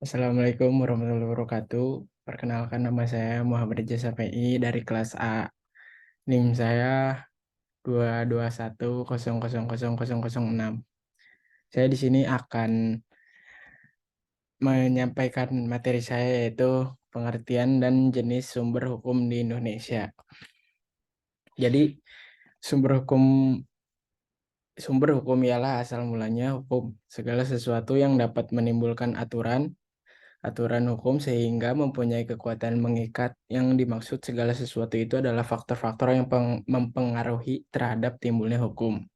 Assalamualaikum warahmatullahi wabarakatuh. Perkenalkan nama saya Muhammad Rijal Safi'i dari kelas A. NIM saya 221000006. Saya di sini akan menyampaikan materi saya yaitu pengertian dan jenis sumber hukum di Indonesia. Jadi sumber hukum ialah asal mulanya hukum, segala sesuatu yang dapat menimbulkan aturan hukum sehingga mempunyai kekuatan mengikat. Yang dimaksud segala sesuatu itu adalah faktor-faktor yang mempengaruhi terhadap timbulnya hukum.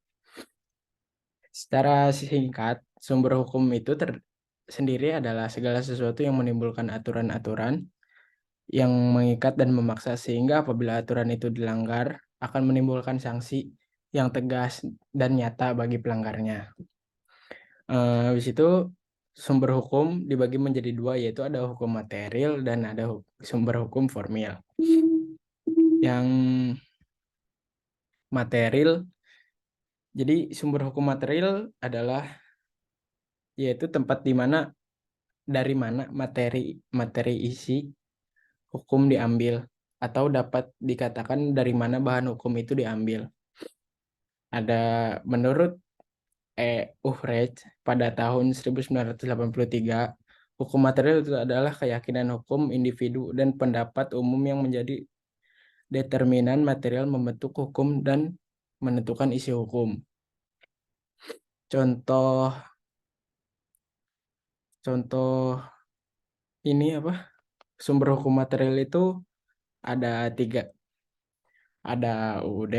Secara singkat, sumber hukum itu sendiri adalah segala sesuatu yang menimbulkan aturan-aturan yang mengikat dan memaksa sehingga apabila aturan itu dilanggar akan menimbulkan sanksi yang tegas dan nyata bagi pelanggarnya. Habis itu sumber hukum dibagi menjadi dua, yaitu ada hukum material dan ada sumber hukum formil. Yang material, jadi sumber hukum material adalah yaitu tempat dari mana materi isi hukum diambil, atau dapat dikatakan dari mana bahan hukum itu diambil. Ada menurut Uhrecht pada tahun 1983, hukum material itu adalah keyakinan hukum individu dan pendapat umum yang menjadi determinan material membentuk hukum dan menentukan isi hukum. Contoh contoh ini apa? Sumber hukum material itu ada tiga. Ada UUD,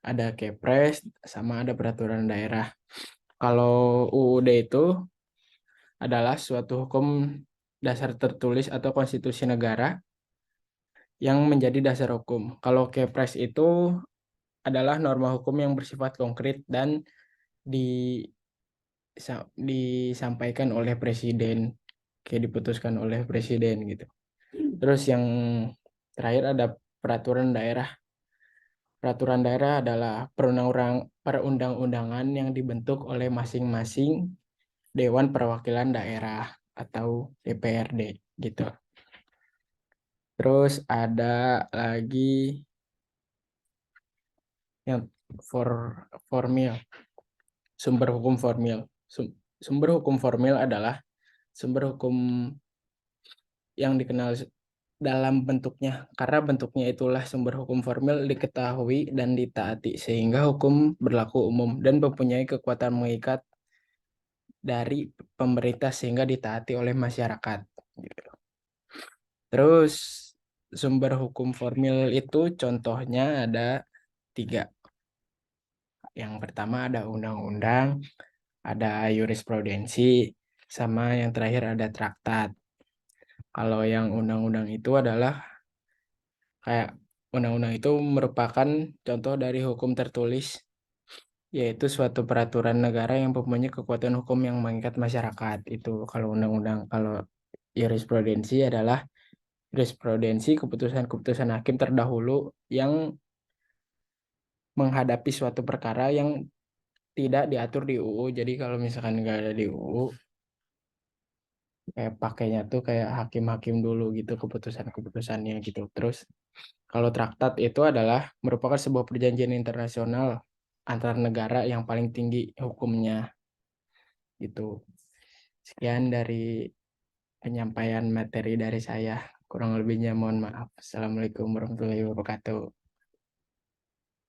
ada Kepres, sama ada peraturan daerah. Kalau UUD itu adalah suatu hukum dasar tertulis atau konstitusi negara yang menjadi dasar hukum. Kalau Kepres itu adalah norma hukum yang bersifat konkret dan disampaikan oleh presiden, kayak diputuskan oleh presiden gitu. Terus yang terakhir ada peraturan daerah. Peraturan daerah adalah perundang-undangan yang dibentuk oleh masing-masing Dewan Perwakilan Daerah atau DPRD gitu. Terus ada lagi yang formil, sumber hukum formil. Sumber hukum formil adalah sumber hukum yang dikenal dalam bentuknya, karena bentuknya itulah sumber hukum formil diketahui dan ditaati sehingga hukum berlaku umum dan mempunyai kekuatan mengikat dari pemerintah sehingga ditaati oleh masyarakat gitu. Terus sumber hukum formil itu contohnya ada tiga. Yang pertama ada undang-undang, ada jurisprudensi, sama yang terakhir ada traktat. Kalau yang undang-undang itu adalah kayak undang-undang itu merupakan contoh dari hukum tertulis, yaitu suatu peraturan negara yang mempunyai kekuatan hukum yang mengikat masyarakat. Itu kalau undang-undang. Kalau jurisprudensi adalah jurisprudensi keputusan-keputusan hakim terdahulu yang menghadapi suatu perkara yang tidak diatur di UU. Jadi kalau misalkan nggak ada di UU, kayak pakainya tuh kayak hakim-hakim dulu gitu keputusan-keputusannya gitu. Terus kalau traktat itu adalah merupakan sebuah perjanjian internasional antar negara yang paling tinggi hukumnya gitu. Sekian dari penyampaian materi dari saya. Kurang lebihnya mohon maaf. Assalamualaikum warahmatullahi wabarakatuh.